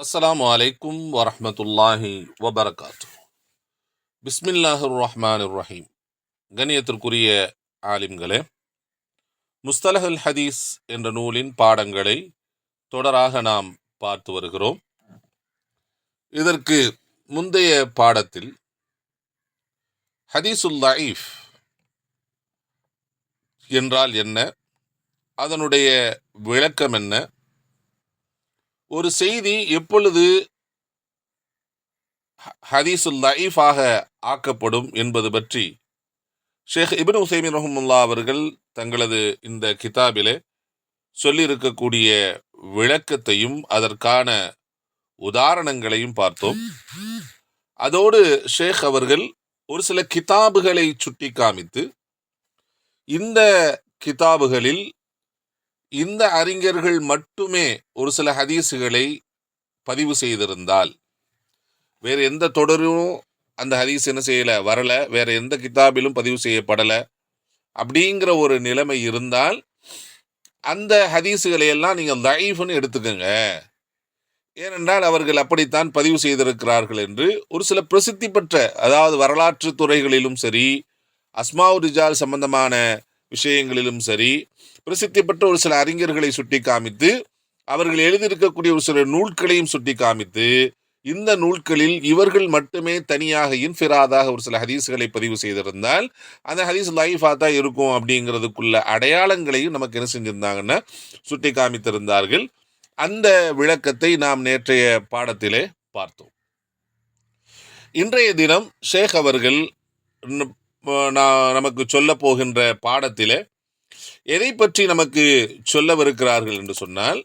அஸ்ஸலாமு அலைக்கும் வரஹ்மத்துல்லாஹி வபரகாத்து. பிஸ்மில்லாஹிர் ரஹ்மானிர் ரஹீம். கண்ணியத்திற்குரிய ஆலிம்களே, முஸ்தலஹுல் ஹதீஸ் என்ற நூலின் பாடங்களை தொடராக நாம் பார்த்து வருகிறோம். இதற்கு முந்தைய பாடத்தில் ஹதீசுல் லஈஃப் என்றால் என்ன, அதனுடைய விளக்கம் என்ன, ஒரு செய்தி எப்பொழுது ஹதீசுல் லஈஃபாக ஆக்கப்படும் என்பது பற்றி ஷேக் இப்னு உஸைமீன் ரஹ்மத்துல்லாஹி அவர்கள் தங்களது இந்த கிதாபிலே சொல்லியிருக்கக்கூடிய விளக்கத்தையும் அதற்கான உதாரணங்களையும் பார்த்தோம். அதோடு ஷேக் அவர்கள் ஒரு சில கிதாபுகளை சுட்டி காமித்து, இந்த கிதாபுகளில் இந்த அறிஞர்கள் மட்டுமே ஒரு சில ஹதீஸுகளை பதிவு செய்திருந்தால், வேறு எந்த தொடரும் அந்த ஹதீஸ் என்ன செய்யலை, வரலை, வேற எந்த கிதாபிலும் பதிவு செய்யப்படலை அப்படிங்கிற ஒரு நிலைமை இருந்தால் அந்த ஹதீஸுகளை எல்லாம் நீங்கள் தஈஃப்னு எடுத்துக்கோங்க. ஏனென்றால் அவர்கள் அப்படித்தான் பதிவு செய்திருக்கிறார்கள் என்று ஒரு சில பிரசித்தி பெற்ற, அதாவது வரலாற்று துறைகளிலும் சரி, அஸ்மாஉ ரிஜால் சம்பந்தமான விஷயங்களிலும் சரி, பிரசித்தி பெற்ற ஒரு சில அறிஞர்களை சுட்டி காமித்து, அவர்கள் எழுதியிருக்கக்கூடிய ஒரு சில நூல்களையும் சுட்டி காமித்து, இந்த நூல்களில் இவர்கள் மட்டுமே தனியாக இன்ஃபிராதாக ஒரு சில ஹதீஸ்களை பதிவு செய்திருந்தால் அந்த ஹதீஸ் லைஃபாக தான் இருக்கும் அப்படிங்கிறதுக்குள்ள அடையாளங்களையும் நமக்கு என்ன செஞ்சிருந்தாங்கன்னா சுட்டி காமித்திருந்தார்கள். அந்த விளக்கத்தை நாம் நேற்றைய பாடத்திலே பார்த்தோம். இன்றைய தினம் ஷேக் அவர்கள் நமக்கு சொல்ல போகின்ற பாடத்திலே எதை பற்றி நமக்கு சொல்லவிருக்கிறார்கள் என்று சொன்னால்,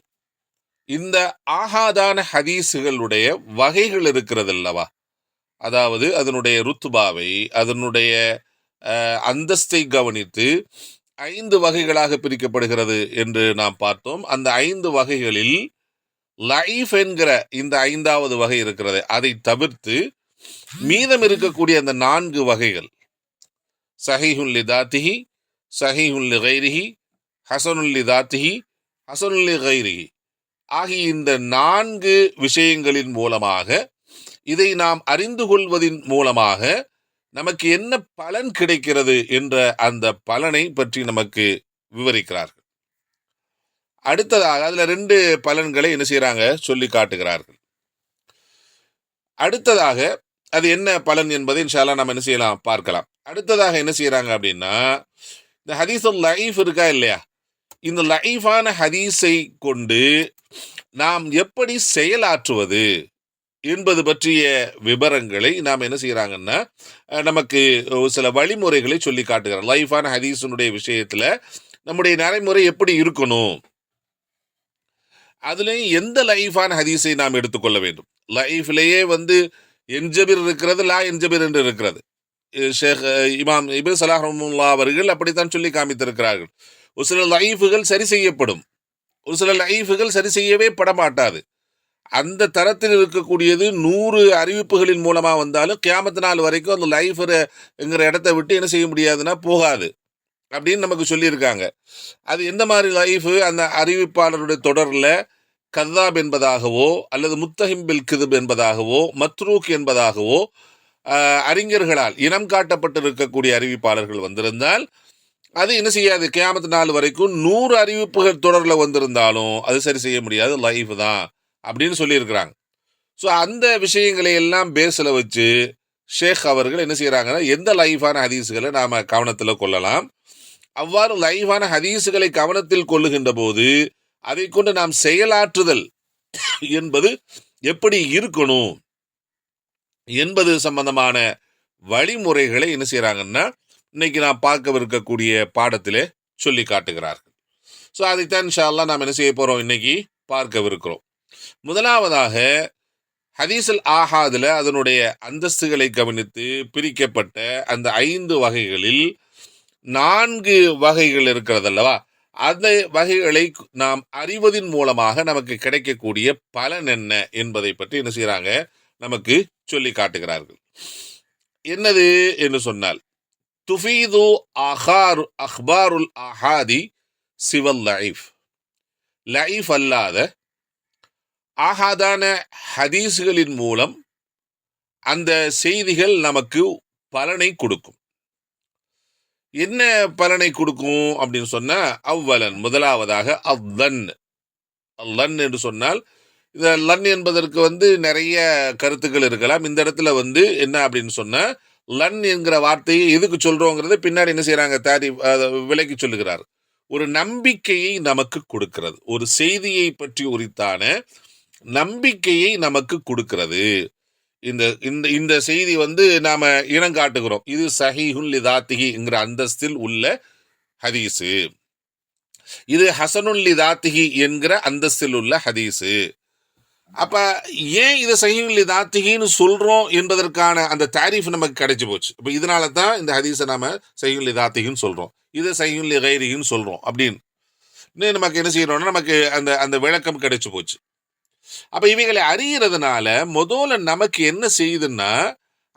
இந்த ஆஹாதான ஹதீஸுகளுடைய வகைகள் இருக்கிறது அல்லவா, அதாவது அதனுடைய ருத்துபாவை, அதனுடைய அந்தஸ்தை கவனித்து 5 வகைகளாக பிரிக்கப்படுகிறது என்று நாம் பார்த்தோம். அந்த 5 வகைகளில் லஈஃப் என்கிற இந்த 5வது வகை இருக்கிறது. அதை தவிர்த்து மீதம் இருக்கக்கூடிய அந்த 4 வகைகள், சஹீஹுன் லிதாத்திஹி, சஹீஹுன் லிகைரிஹி, ஹஸனுன் லிதாத்திஹி, ஹஸனுன் லிகைரிஹி ஆகிய இந்த 4 விஷயங்களின் மூலமாக, இதை நாம் அறிந்து கொள்வதின் மூலமாக நமக்கு என்ன பலன் கிடைக்கிறது என்ற அந்த பலனை பற்றி நமக்கு விவரிக்கிறார்கள். அடுத்ததாக அதுல 2 பலன்களை என்ன செய்யறாங்க சொல்லி காட்டுகிறார்கள். அடுத்ததாக அது என்ன பலன் என்பதை இன்ஷா அல்லாஹ் நம்ம என்ன செய்யலாம் பார்க்கலாம். அடுத்ததாக என்ன செய்யறாங்க அப்படின்னா, இந்த ஹதீஸுல் லஈஃப் இருக்கா இல்லையா, இந்த லஈஃபான ஹதீஸை கொண்டு நாம் எப்படி செயலாற்றுவது என்பது பற்றிய விவரங்களை நாம் என்ன செய்யறாங்கன்னா நமக்கு சில வழிமுறைகளை சொல்லி காட்டுகிறார். லைஃபான ஹதீஸினுடைய விஷயத்துல நம்முடைய நடைமுறை எப்படி இருக்கணும், அதுலேயும் எந்த லைஃபான ஹதீஸை நாம் எடுத்துக்கொள்ள வேண்டும். லைஃப்லேயே என்ஜபிர் இருக்கிறது, லா என்ஜபிர் என்று இருக்கிறது. ஷேக் இமாம் இப்னு ஸலாஹ் ரஹ்மத்துல்லாஹி அவர்கள் அப்படித்தான் சொல்லி காமித்திருக்கிறார்கள். ஒரு சில லைஃபுகள் சரி செய்யப்படும், ஒரு சில லைஃபுகள் சரி செய்யவே படமாட்டாது. அந்த தரத்தில் இருக்கக்கூடியது 100 அறிவிப்புகளின் மூலமா வந்தாலும் கியாமத் நாள் வரைக்கும் அந்த லைஃப்ங்கிற இடத்த விட்டு என்ன செய்ய முடியாதுன்னா போகாது அப்படின்னு நமக்கு சொல்லியிருக்காங்க. அது எந்த மாதிரி லைஃபு, அந்த அறிவிப்பாளருடைய தொடரில் கதாப் என்பதாகவோ அல்லது முத்தஹிம் பில் கிதுப் என்பதாகவோ மத்ரூக் என்பதாகவோ அறிஞர்களால் இனம் காட்டப்பட்டிருக்கக்கூடிய அறிவிப்பாளர்கள் வந்திருந்தால் அது என்ன செய்யாது, கியாமத் நாள் வரைக்கும் 100 அறிவிப்புகள் தொடரில் வந்திருந்தாலும் அது சரி செய்ய முடியாது, லைஃப் தான் அப்படின்னு சொல்லியிருக்கிறாங்க. ஸோ அந்த விஷயங்களை எல்லாம் பேஸில் வச்சு ஷேக் அவர்கள் என்ன செய்கிறாங்கன்னா, எந்த லைஃபான ஹதீஸுகளை நாம் கவனத்தில் கொள்ளலாம், அவ்வாறு லைஃபான ஹதீஸுகளை கவனத்தில் கொள்ளுகின்ற போது அதை கொண்டு நாம் செயலாற்றுதல் என்பது எப்படி இருக்கணும் என்பது சம்பந்தமான வழிமுறைகளை என்ன செய்கிறாங்கன்னா இன்னைக்கு நாம் பார்க்கவிருக்கக்கூடிய பாடத்திலே சொல்லி காட்டுகிறார்கள். ஸோ அதைத்தான் இன்ஷா அல்லாஹ் நாம் என்ன செய்ய போகிறோம், இன்னைக்கு பார்க்கவிருக்கிறோம். முதலாவதாக ஹதீஸுல் ஆஹாதில் அதனுடைய அந்தஸ்துகளை கவனித்து பிரிக்கப்பட்ட அந்த 5 வகைகளில் 4 வகைகள் இருக்கிறதல்லவா, அந்த வகைகளை நாம் அறிவதின் மூலமாக நமக்கு கிடைக்கக்கூடிய பலன் என்ன என்பதை பற்றி என்ன செய்கிறாங்க நமக்கு சொல்லி காட்டுகிறார்கள். என்னது என்று சொன்னால், துஃபீது அஹ்பாருல் ஆஹாதி சிவல் லஈஃப், லஈஃப் அல்லாத ஆகாதான ஹதீஸ்களின் மூலம் அந்த செய்திகள் நமக்கு பலனை கொடுக்கும். என்ன பலனை கொடுக்கும் அப்படின்னு சொன்னா, அவ்வலன் முதலாவதாக அல்லன் என்று சொன்னால், இந்த லன் என்பதற்கு நிறைய கருத்துக்கள் இருக்கலாம். இந்த இடத்துல என்ன அப்படின்னு சொன்னா, லன் என்கிற வார்த்தையை எதுக்கு சொல்றோங்கிறது பின்னாடி என்ன செய்யறாங்க, விலைக்கு சொல்லுகிறார். ஒரு நம்பிக்கையை நமக்கு கொடுக்கிறது, ஒரு செய்தியை பற்றி உரித்தான நம்பிக்கையை நமக்கு கொடுக்கிறது. இந்த இந்த இந்த செய்தி நாம இனம் காட்டுகிறோம், இது சஹீஹுல் லிதாத்திஹிங்கிற அந்தஸ்தில் உள்ள ஹதீஸு, இது ஹசனுல் லிதாத்திஹி என்கிற அந்தஸ்தில் உள்ள ஹதீஸு. அப்ப ஏன் இதை சஹீஹுல் லிதாத்திஹின்னு சொல்றோம் என்பதற்கான அந்த தாரீஃப் நமக்கு கிடைச்சு போச்சு. இப்ப இதனால தான் இந்த ஹதீஸை நாம சஹீஹுல் லிதாத்திஹின்னு சொல்றோம், இது சஹீஹுல் லிகைரிஹின்னு சொல்றோம் அப்படின்னு நமக்கு என்ன செய்யறோம்னா நமக்கு அந்த அந்த விளக்கம் கிடைச்சு போச்சு. அப்ப இவைகளை அறியறதுனால முதல்ல நமக்கு என்ன செய்யுதுன்னா,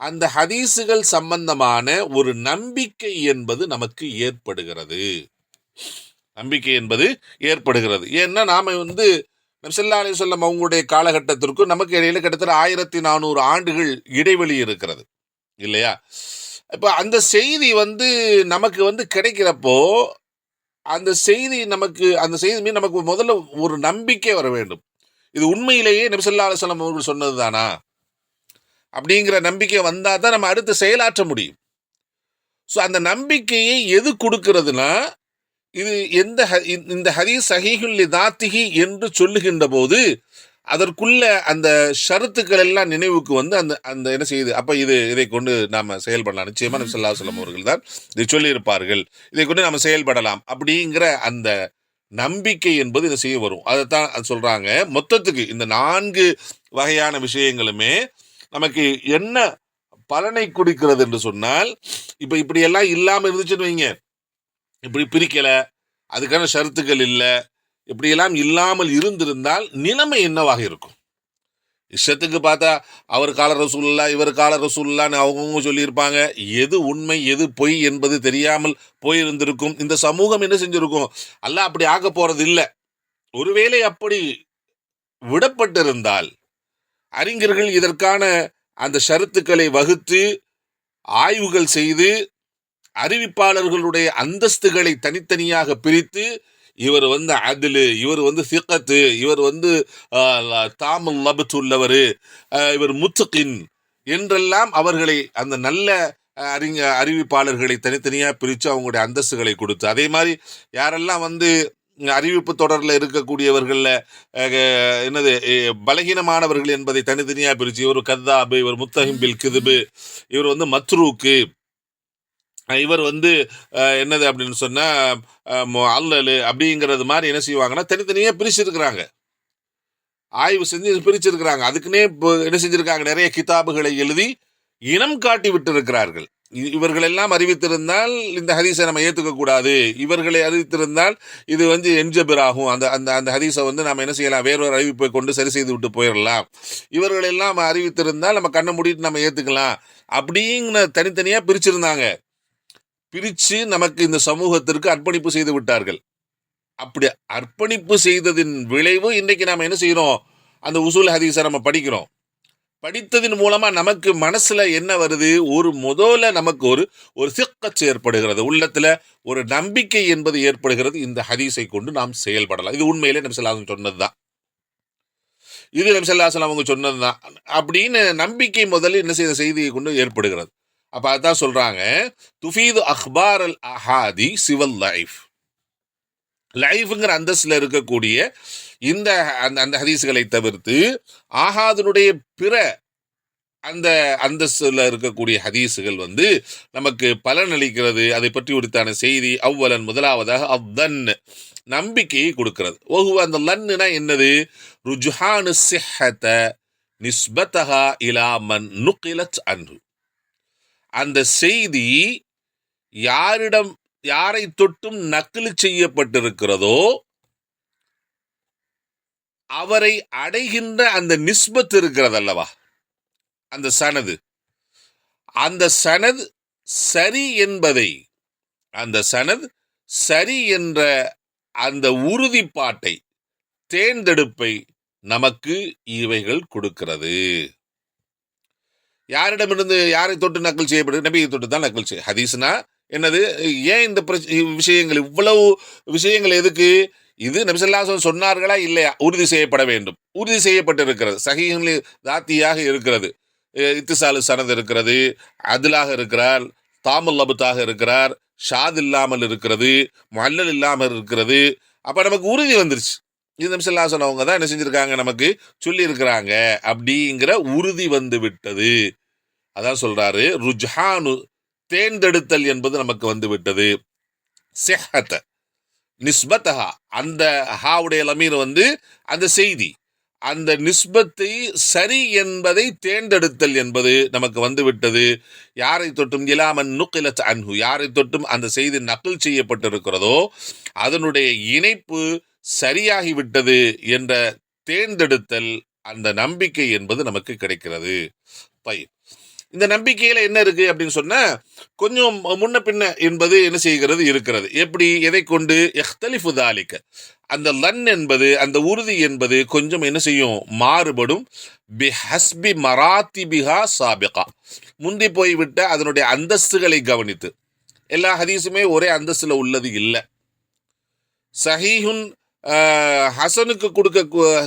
அந்த ஹதீஸுகள் சம்பந்தமான ஒரு நம்பிக்கை என்பது நமக்கு ஏற்படுகிறது. நம்பிக்கை என்பது ஏற்படுகிறது. ஏன்னா நாம நபி ஸல்லல்லாஹு அலைஹி வஸல்லம் அவங்களுடைய காலகட்டத்திற்கும் நமக்கு இடையில கிட்டத்தட்ட 1400 ஆண்டுகள் இடைவெளி இருக்கிறது இல்லையா? இப்ப அந்த செய்தி நமக்கு கிடைக்கிறப்போ அந்த செய்தி மீது நமக்கு முதல்ல ஒரு நம்பிக்கை வர வேண்டும். இது உண்மையிலேயே நபி ஸல்லல்லாஹு அலைஹி வஸல்லம் அவர்கள் சொன்னதுதானா அப்படிங்கிற நம்பிக்கை வந்தா தான் நம்ம அடுத்து செயலாற்ற முடியும். ஸோ அந்த நம்பிக்கையை எது கொடுக்கிறதுனா, இது இந்த ஹதீஸ் சஹீஹுல் லிதாத்திஹி என்று சொல்லுகின்ற போது அதற்குள்ள அந்த ஷரத்துக்கள் எல்லாம் நினைவுக்கு அந்த அந்த என்ன செய்யுது. அப்ப இதை கொண்டு நாம செயல்படலாம். நிச்சயமா நபி ஸல்லல்லாஹு அலைஹி வஸல்லம் அவர்கள் தான் இதை சொல்லி இருப்பார்கள், இதை கொண்டு நாம செயல்படலாம் அப்படிங்கிற அந்த நம்பிக்கை என்பது இதை செய்ய வரும். அதைத்தான் சொல்றாங்க. மொத்தத்துக்கு இந்த 4 வகையான விஷயங்களுமே நமக்கு என்ன பலனை கொடுக்கிறது என்று சொன்னால், இப்ப இப்படி எல்லாம் இல்லாம இருந்துச்சுன்னு வைங்க, இப்படி பிரிக்கல, அதுக்கான ஷரத்துக்கள் இல்லை, இப்படியெல்லாம் இல்லாமல் இருந்திருந்தால் நிலைமை என்னவாக இருக்கும்? இஷ்டத்துக்கு பார்த்தா அவர் கால ரசூலுல்லா இவர் கால ரசூலுல்லான்னு அவங்கவுங்க சொல்லியிருப்பாங்க. எது உண்மை எது பொய் என்பது தெரியாமல் போயிருந்திருக்கும். இந்த சமூகம் என்ன செஞ்சிருக்கும்? அல்லாஹ் அப்படி ஆக போறது இல்லை. ஒருவேளை அப்படி விடப்பட்டிருந்தால் அறிஞர்கள் இதற்கான அந்த ஷரத்துக்களை வகுத்து ஆய்வுகள் செய்து அறிவிப்பாளர்களுடைய அந்தஸ்துகளை தனித்தனியாக பிரித்து, இவர் அதிலு, இவர் சிக்கத்து, இவர் தாமுல் லபத்து உள்ளவர், இவர் முத்தகின் என்றெல்லாம் அவர்களை அந்த நல்ல அறிவிப்பாளர்களை தனித்தனியாக பிரித்து அவங்களுடைய அந்தஸ்துகளை கொடுத்து, அதே மாதிரி யாரெல்லாம் அறிவிப்பு தொடரில் இருக்கக்கூடியவர்களில் என்னது பலகீனமானவர்கள் என்பதை தனித்தனியாக பிரித்து, இவர் கத்தாபு, இவர் முத்தஹிம் பில் கிதுபு, இவர் மத்ரூக்கு, இவர் என்னது அப்படின்னு சொன்னா அல்லலு அப்படிங்கிறது மாதிரி என்ன செய்வாங்கன்னா தனித்தனியா பிரிச்சிருக்கிறாங்க, ஆய்வு செஞ்சு பிரிச்சிருக்கிறாங்க. அதுக்குன்னே என்ன செஞ்சிருக்காங்க, நிறைய கிதாபுகளை எழுதி இனம் காட்டி விட்டு இருக்கிறார்கள். இவர்கள் எல்லாம் அறிவித்திருந்தால் இந்த ஹதீஸை நம்ம ஏற்றுக்க கூடாது, இவர்களை அறிவித்திருந்தால் இது என்ஜபிர் ஆகும், அந்த அந்த அந்த ஹதீஸை நாம என்ன செய்யலாம், வேறொரு அறிவிப்பை கொண்டு சரி செய்து விட்டு போயிடலாம், இவர்கள் எல்லாம் அறிவித்திருந்தால் நம்ம கண்ணை மூடிட்டு நம்ம ஏத்துக்கலாம் அப்படிங்கிற தனித்தனியா பிரிச்சிருந்தாங்க. பிரிச்சு நமக்கு இந்த சமூகத்திற்கு அர்ப்பணிப்பு செய்து விட்டார்கள். அப்படி அர்ப்பணிப்பு செய்ததின் விளைவு இன்றைக்கு நாம என்ன செய்யறோம், அந்த உசூல் ஹதீஸை நம்ம படிக்கிறோம். படித்ததின் மூலமா நமக்கு மனசுல என்ன வருது, முதல்ல நமக்கு ஒரு சிக்கச் ஏற்படுகிறது, உள்ளத்துல ஒரு நம்பிக்கை என்பது ஏற்படுகிறது. இந்த ஹதீஸை கொண்டு நாம் செயல்படலாம். இது உண்மையிலே நபி ஸல்லல்லாஹு அலைஹி வஸல்லம் சொன்னதுதான், இது நபி ஸல்லல்லாஹு அலைஹி வஸல்லம் அவங்க சொன்னதுதான் அப்படின்னு நம்பிக்கை முதல்ல என்ன செய்த செய்தியை கொண்டு ஏற்படுகிறது. அப்ப அதான் சொல்றாங்க, துஃபீது அக்பார் அல் அஹாதி சிவல் லைஃப், லைஃப்ங்கிற அந்தஸ்துல இருக்கக்கூடிய இந்த அந்த ஹதீஸ்களை தவிர்த்து ஆஹாதுடைய பிற அந்த அந்தஸ்துல இருக்கக்கூடிய ஹதீஸுகள் நமக்கு பலன் அளிக்கிறது. அதை பற்றி உரித்தான செய்தி அவ்வலன் முதலாவதாக அவ்வன் நம்பிக்கையை கொடுக்கிறது. அந்த லன்னுனா என்னது, ருஜ்ஹானு ஸிஹ்ஹத நிஸ்பதஹா இலா மன் நுகிலத் அன்ஹு, அந்த செய்தி யாரை தொட்டும் நக்லு செய்யப்பட்டிருக்கிறதோ அவரை அடைகின்ற அந்த நிஸ்பத் இருக்கிறது அல்லவா, அந்த சனது சரி என்பதை, அந்த சனது சரி என்ற அந்த உறுதிப்பாட்டை, தேர்ந்தெடுப்பை நமக்கு இவைகள் கொடுக்கிறது. யாரிடமிருந்து யாரை தொட்டு நக்கல் செய்யப்படுது? நபியை தொட்டு தான் நக்கல் செய்ய. ஹதீஸ்னா என்னது? ஏன் இந்த விஷயங்கள், இவ்வளவு விஷயங்கள் எதுக்கு? இது நபி ஸல்லல்லாஹு அலைஹி வஸல்லம் சொன்னார்களா இல்லையா உறுதி செய்யப்பட வேண்டும். உறுதி செய்யப்பட்டிருக்கிறது, சஹீஹுல் தாத்தியாக இருக்கிறது, இத்திசாலு சனது இருக்கிறது, அதுலாக இருக்கிறார், தாமுல் லபுத்தாக இருக்கிறார், ஷாத் இல்லாமல் இருக்கிறது, முஅல்லல் இல்லாமல் இருக்கிறது. அப்ப நமக்கு உறுதி வந்துருச்சு. இது நபி ஸல்லல்லாஹு அலைஹி வஸல்லம் அவங்க தான் என்ன செஞ்சிருக்காங்க, நமக்கு சொல்லி இருக்கிறாங்க அப்படிங்கிற உறுதி வந்து விட்டது. அதான் சொல்றாரு, ருஜ்ஹானு தேர்ந்தெடுத்தல் என்பது நமக்கு வந்து விட்டது. சிஹ்ஹத நிஸ்பத்தஹா, அந்த ஹாவுடைய லமீர் வந்து அந்த செய்தி, அந்த நிஸ்பத்தை சரி என்பதை தேர்ந்தெடுத்தல் என்பது நமக்கு வந்து விட்டது. யாரை தொட்டும் இலாமன் நுக்கிலத் அன்ஹு, யாரை தொட்டும் அந்த செய்தி நக்கல் செய்யப்பட்டிருக்கிறதோ அதனுடைய இணைப்பு சரியாகிவிட்டது என்ற தேர்ந்தெடுத்தல், அந்த நம்பிக்கை என்பது நமக்கு கிடைக்கிறது. இந்த நம்பிக்கையில என்ன இருக்கு அப்படின்னு சொன்னா, கொஞ்சம் முன்ன பின்ன என்பது என்ன செய்கிறது இருக்கிறது. எப்படி, எதை கொண்டு? இஹ்தலிஃபு தாலிக, அந்த லன் என்பது, அந்த உறுதி என்பது கொஞ்சம் என்ன செய்யும், மாறுபடும். பிஹஸ்பி மராத்திபிஹா சாபிகா, முந்தி போய்விட்ட அதனுடைய அந்தஸ்துகளை கவனித்து. எல்லா ஹதீஸுமே ஒரே அந்தஸ்துல உள்ளது இல்லை. சஹீஹுன் ஹசனுக்கு கொடுக்க,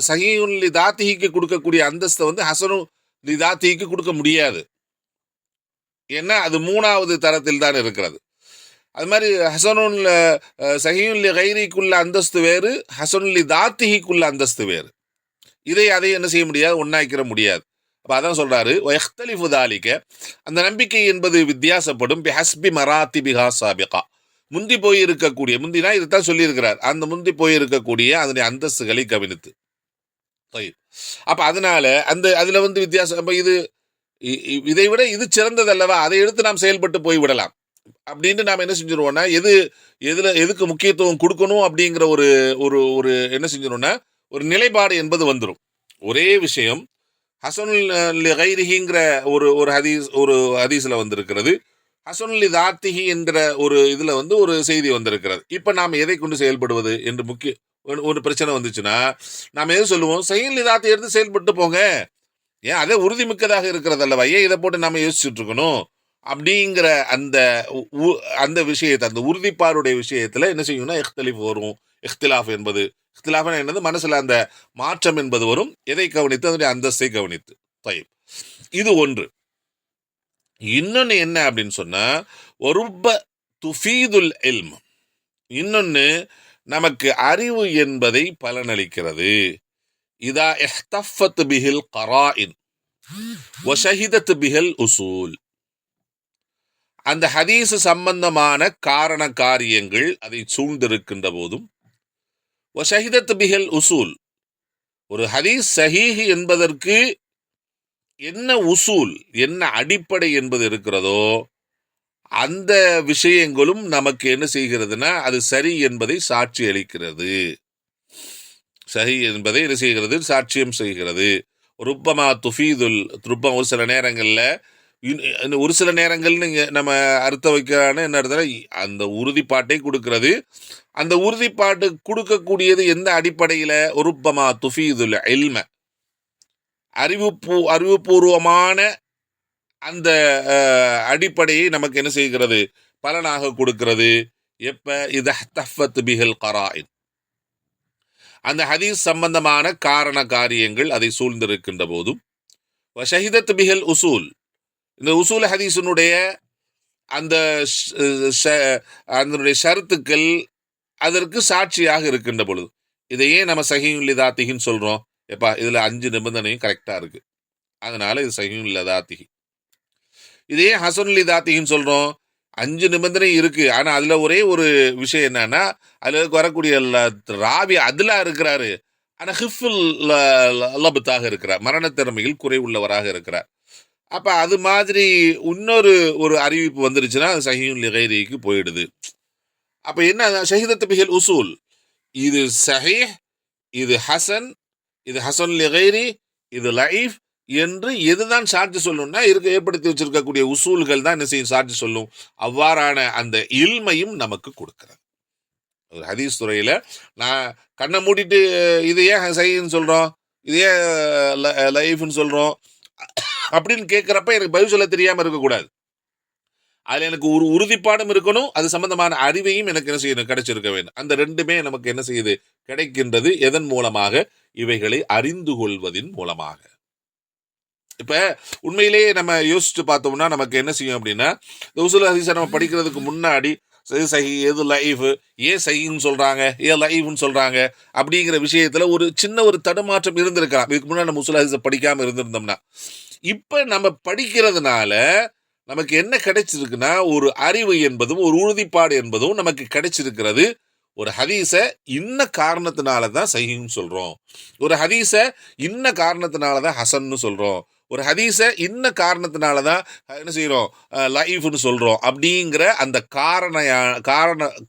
சஹீஹுன் லி தாத்திஹிக்கு கொடுக்கக்கூடிய அந்தஸ்தை வந்து ஹசனு லி தாத்திஹிக்கு கொடுக்க முடியாது. ஏன்னா அது மூணாவது தரத்தில் தான் இருக்கிறது. அது மாதிரி ஹசனுல் சஹீஹுல் லி கைரிக்குள்ள அந்தஸ்து வேறு, ஹசனுல் லி தாத்திஹிக்குள்ள அந்தஸ்து வேறு. அதை என்ன செய்ய முடியாது, ஒன்னாக்கிற முடியாது. அப்போ அதான் சொல்றாரு, வயஹ்தலிஃபு தாலிக, அந்த நம்பிக்கை என்பது வித்தியாசப்படும். பிஹஸ்பி மராத்திபிஹா சாபிகா, முந்தி போயிருக்கக்கூடிய, முந்தினா இதுதான் சொல்லியிருக்கிறார், அந்த முந்தி போயிருக்கக்கூடிய அதனுடைய அந்தஸ்துகளை கவனித்து. அப்ப அதனால அந்த அதுல வந்து வித்தியாசம். அப்ப இது இதை விட இது சிறந்தது அல்லவா, அதை எடுத்து நாம் செயல்பட்டு போய்விடலாம் அப்படின்னு நாம் என்ன செஞ்சிருவோம்னா, எதுக்கு முக்கியத்துவம் கொடுக்கணும் அப்படிங்கிற ஒரு ஒரு ஒரு என்ன செஞ்சிருவோம்னா, ஒரு நிலைப்பாடு என்பது வந்துடும். ஒரே விஷயம் ஹசனுல் கைரிஹிங்கிற ஒரு ஹதீஸ்ல வந்திருக்கிறது, ஹசனுல் தாத்திஹி என்கிற ஒரு இதுல வந்து ஒரு செய்தி வந்திருக்கிறது. இப்ப நாம் எதை கொண்டு செயல்படுவது என்று முக்கிய ஒரு பிரச்சனை வந்துச்சுன்னா, நாம் எது சொல்லுவோம், சஹீஹுல் தாத்தி எடுத்து செயல்பட்டு போங்க, ஏன் அதே உறுதிமிக்கதாக இருக்கிறது அல்லவா, ஏன் இதை போட்டு நாம யோசிச்சுட்டு இருக்கணும் அப்படிங்கிற அந்த விஷயத்தை, அந்த உறுதிப்பாடுடைய விஷயத்துல என்ன செய்யணும்னா இஹ்தலிஃப் வரும். இஹ்திலாஃப் என்பது, இஹ்திலாஃப் என்னது, மனசுல அந்த மாற்றம் என்பது வரும். எதை கவனித்து? அதனுடைய அந்தஸ்தை கவனித்து. இது ஒன்று. இன்னொன்னு என்ன அப்படின்னு சொன்னா, ஒருப துஃபீதுல் இல்ம், இன்னொன்னு நமக்கு அறிவு என்பதை பலனளிக்கிறது. இதா இஹ்தஃபத் பிஹில் கராயின் வஷஹிதத் பிஹில் உசூல், அந்த ஹதீஸ் சம்பந்தமான காரண காரியங்கள் அதை சூழ்ந்திருக்கின்ற போதும், வஷஹிதத் பிஹில் உசூல், ஒரு ஹதீஸ் சஹீஹ் என்பதற்கு என்ன உசூல், என்ன அடிப்படை என்பது இருக்கிறதோ அந்த விஷயங்களும் நமக்கு என்ன செய்கிறதுனா, அது சரி என்பதை சாட்சி அளிக்கிறது. சஹி என்பதை என்ன செய்கிறது, சாட்சியம் செய்கிறது. ருப்பமா துஃபீதுல், ருப்பம் ஒரு சில நேரங்களில், ஒரு சில நேரங்கள்னு நம்ம அர்த்தம் வைக்கிறான்னு என்ன அர்த்தம், அந்த உறுதிப்பாட்டை கொடுக்கிறது. அந்த உறுதிப்பாட்டு கொடுக்கக்கூடியது எந்த அடிப்படையில்? ருப்பமா துஃபீதுல் இல்ம, அறிவுபூர்வமான அந்த அடிப்படையை நமக்கு என்ன செய்கிறது, பலனாக கொடுக்கிறது. எப்ப? இதஹ்தஃபத் பிஹில் கராயின், அந்த ஹதீஸ் சம்பந்தமான காரண காரியங்கள் அதை சூழ்ந்திருக்கின்ற போதும், வஷஹிதத் பிஹில் உசூல், இந்த உசூல் ஹதீஸினுடைய அந்த அதனுடைய ஷரத்துக்கள் அதற்கு சாட்சியாக இருக்கின்ற பொழுது. இதையே நம்ம சஹீஹுல் தாத்திஹின்னு சொல்றோம். எப்பா இதுல 5 நிபந்தனையும் கரெக்டா இருக்கு, அதனால இது சஹீஹுல் தாத்திஹி. இதையே ஹசனுல் தாத்திஹின்னு சொல்றோம், 5 நிபந்தனை இருக்கு, ஆனா அதுல ஒரே ஒரு விஷயம் என்னன்னா, அதுல வரக்கூடிய ராவி அதுலா இருக்கிறாரு, ஆனா ஹிஃபுல் லபத்தாக இருக்கிறார், மரணத்திறமையில் குறைவுள்ளவராக இருக்கிறார். அப்ப அது மாதிரி இன்னொரு அறிவிப்பு வந்துருச்சுன்னா அது சஹீஹுல் கைரிக்கு போயிடுது. அப்ப என்ன, ஷஹீதத் பிஹில் உசூல், இது சஹீஹ், இது ஹசன், இது ஹசனுல் கைரி, இது லஈஃப் என்று எதுதான் சாட்சி சொல்லணும்னா, ஏற்படுத்தி வச்சிருக்கக்கூடிய உசூல்கள் தான் என்ன செய்யும், சாட்சி சொல்லும். அவ்வாறான அந்த இல்மையும் நமக்கு கொடுக்கிறது. ஒரு ஹதீஸ் துறையில நான் கண்ணை மூடிட்டு இது ஏன் சஹீஹ்னு சொல்றோம், இதே லைஃப்னு சொல்கிறோம் அப்படின்னு கேட்குறப்ப எனக்கு பதில் சொல்ல தெரியாமல் இருக்கக்கூடாது. அதில் எனக்கு ஒரு உறுதிப்பாடும் இருக்கணும், அது சம்பந்தமான அறிவையும் எனக்கு என்ன செய்யணும், கிடைச்சிருக்க வேண்டும். அந்த ரெண்டுமே நமக்கு என்ன செய்யுது, கிடைக்கின்றது. எதன் மூலமாக? இவைகளை அறிந்து கொள்வதின் மூலமாக. இப்ப உண்மையிலேயே நம்ம யோசிச்சு பார்த்தோம்னா நமக்கு என்ன செய்யும் அப்படின்னா, இந்த உசூல் ஹதீஸை நம்ம படிக்கிறதுக்கு முன்னாடி எது சஹி எது லைஃப், ஏன் சஹின்னு சொல்றாங்க, ஏன் லைஃப்னு சொல்றாங்க அப்படிங்கிற விஷயத்துல ஒரு சின்ன ஒரு தடுமாற்றம் இருந்திருக்கலாம். இதுக்கு முன்னாடி நம்ம உசூல் ஹதீஸை படிக்காம இருந்திருந்தோம்னா. இப்ப நம்ம படிக்கிறதுனால நமக்கு என்ன கிடைச்சிருக்குன்னா, ஒரு அறிவு என்பதும் ஒரு உறுதிப்பாடு என்பதும் நமக்கு கிடைச்சிருக்கிறது. ஒரு ஹதீஸை இன்ன காரணத்தினால தான் சஹீஹ்னு சொல்றோம், ஒரு ஹதீஸை இன்ன காரணத்தினால தான் ஹசன்னு சொல்றோம், ஒரு ஹதீஸை இன்ன காரணத்தினால தான் என்ன செய்யறோம், லைஃப்னு சொல்றோம் அப்படிங்கிற அந்த காரண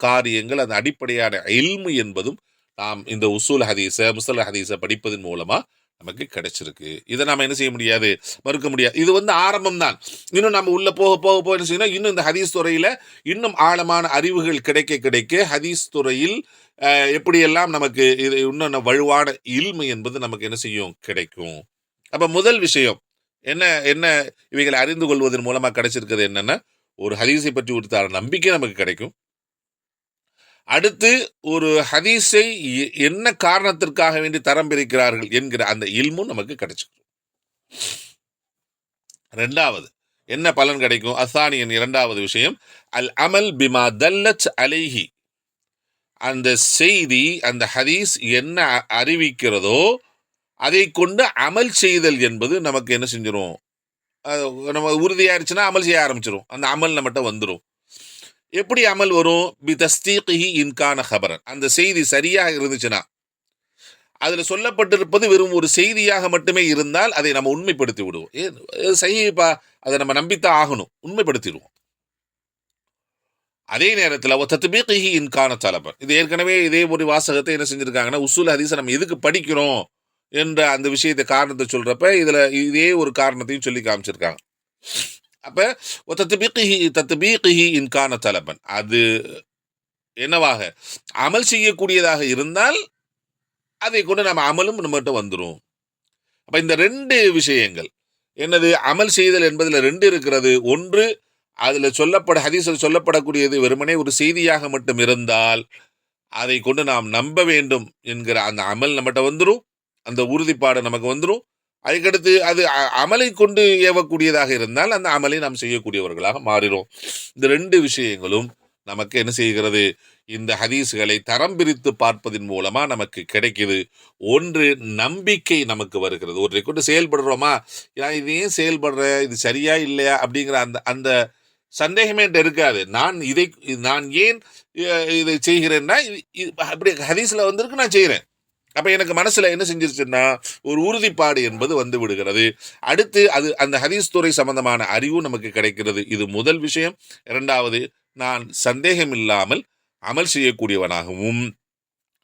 காரியங்கள், அந்த அடிப்படையான இல்மு என்பதும் நாம் இந்த உசூல் ஹதீஸை முஸ்தலஹ் ஹதீஸை படிப்பதன் மூலமா நமக்கு கிடைச்சிருக்கு. இதை நாம என்ன செய்ய முடியாது, மறுக்க முடியாது. இது ஆரம்பம் தான். இன்னும் நம்ம உள்ள போக போக போக என்ன செய்யணும், இன்னும் இந்த ஹதீஸ் துறையில இன்னும் ஆழமான அறிவுகள் கிடைக்க கிடைக்க ஹதீஸ் துறையில் எப்படியெல்லாம் நமக்கு இது இன்னும் வலுவான இல்மு என்பது நமக்கு என்ன செய்யும், கிடைக்கும். அப்ப முதல் விஷயம் என்ன என்ன இவைகளை அறிந்து கொள்வதன் மூலமா கிடைச்சிருக்கிறது என்னன்னா, ஒரு ஹதீஸை பற்றி ஒரு நம்பிக்கை நமக்கு கிடைக்கும். அடுத்து ஒரு ஹதீஸை என்ன காரணத்திற்காக வேண்டி தரம் பிரிக்கிறார்கள் என்கிற அந்த இல்மும் நமக்கு கிடைச்சிடும். ரெண்டாவது என்ன பலன் கிடைக்கும், அசானியன் இரண்டாவது விஷயம், அல் அமல் பிமா தல்லத் அலைஹி, அந்த செய்தி அந்த ஹதீஸ் என்ன அறிவிக்கிறதோ அதை கொண்டு அமல் செய்தல் என்பது நமக்கு என்ன செஞ்சிடும், நம்ம உறுதியாயிருச்சுன்னா அமல் செய்ய ஆரம்பிச்சிடும், அந்த அமல் நம்மகிட்ட வந்துடும். எப்படி அமல் வரும், பி தஸ்தீகிஹி இன்கான ஹபரன், அந்த செய்தி சரியாக இருந்துச்சுன்னா, அதில் சொல்லப்பட்டிருப்பது வெறும் ஒரு செய்தியாக மட்டுமே இருந்தால் அதை நம்ம உண்மைப்படுத்தி விடுவோம். சஹீஹ்பா, அதை நம்ம நம்பித்தான் ஆகணும், உண்மைப்படுத்திடுவோம். அதே நேரத்தில் தத்பீகிஹி இன்கான தலபன், இது ஏற்கனவே இதே ஒரு வாசகத்தை என்ன செஞ்சிருக்காங்கன்னா, உசூல் ஹதீஸை நம்ம எதுக்கு படிக்கிறோம் என்ற அந்த விஷயத்தை காரணத்தை சொல்றப்ப இதுல இதே ஒரு காரணத்தையும் சொல்லி காமிச்சிருக்காங்க. அப்ப தத்பீகிஹி இன்கான தலபன், அது என்னவாக அமல் செய்யக்கூடியதாக இருந்தால் அதை கொண்டு நம்ம அமலும் நம்மகிட்ட வந்துடும். அப்ப இந்த ரெண்டு விஷயங்கள் என்னது, அமல் செய்தல் என்பதுல ரெண்டு இருக்கிறது. ஒன்று, அதுல ஹதீஸில் சொல்லப்படக்கூடியது வெறுமனே ஒரு செய்தியாக மட்டும் இருந்தால் அதை கொண்டு நாம் நம்ப வேண்டும் என்கிற அந்த அமல் நம்மகிட்ட வந்துடும், அந்த உறுதிப்பாடு நமக்கு வந்துடும். அதுக்கடுத்து அது அமலை கொண்டு ஏவக்கூடியதாக இருந்தால் அந்த அமலை நாம் செய்யக்கூடியவர்களாக மாறிடும். இந்த ரெண்டு விஷயங்களும் நமக்கு என்ன செய்கிறது, இந்த ஹதீஸ்களை தரம் பிரித்து பார்ப்பதன் மூலமா நமக்கு கிடைக்குது. ஒன்று, நம்பிக்கை நமக்கு வருகிறது. ஒன்றை கொண்டு செயல்படுறோமா, இது ஏன் செயல்படுற, இது சரியா இல்லையா அப்படிங்கிற அந்த அந்த சந்தேகமே இருக்காது. நான் ஏன் இதை செய்கிறேன்னா, அப்படி ஹதீஸ்ல வந்திருக்கு, நான் செய்கிறேன். அப்ப எனக்கு மனசுல என்ன செஞ்சிருச்சுன்னா, ஒரு உறுதிப்பாடு என்பது வந்து விடுகிறது. அடுத்து அது அந்த ஹதீஸ் துறை சம்பந்தமான அறிவும் நமக்கு கிடைக்கிறது. இது முதல் விஷயம். இரண்டாவது, நான் சந்தேகம் இல்லாமல் அமல் செய்யக்கூடியவனாகவும்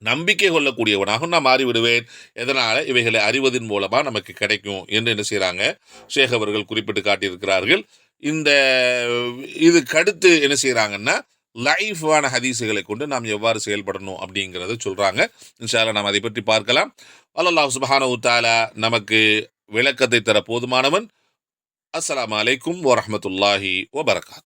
நம்பிக்கை கொள்ளக்கூடியவனாகவும் நான் மாறிவிடுவேன். எதனால, இவைகளை அறிவதன் மூலமா நமக்கு கிடைக்கும் என்று என்ன செய்யறாங்க, ஷேக் அவர்கள் குறிப்பிட்டு காட்டியிருக்கிறார்கள். இதுக்கு அடுத்து என்ன செய்யறாங்கன்னா, லைஃபான ஹதீஸுகளை கொண்டு நாம் எவ்வாறு செயல்படணும் அப்படிங்கிறத சொல்றாங்க. இன்ஷா அல்லாஹ் நாம் அதை பற்றி பார்க்கலாம். அல்லாஹ் சுப்ஹானஹு வ தஆலா நமக்கு விளக்கத்தை தர போதுமானவன். அஸ்ஸலாமு அலைக்கும் வரஹ்மத்துல்லாஹி வபரகாத்துஹு.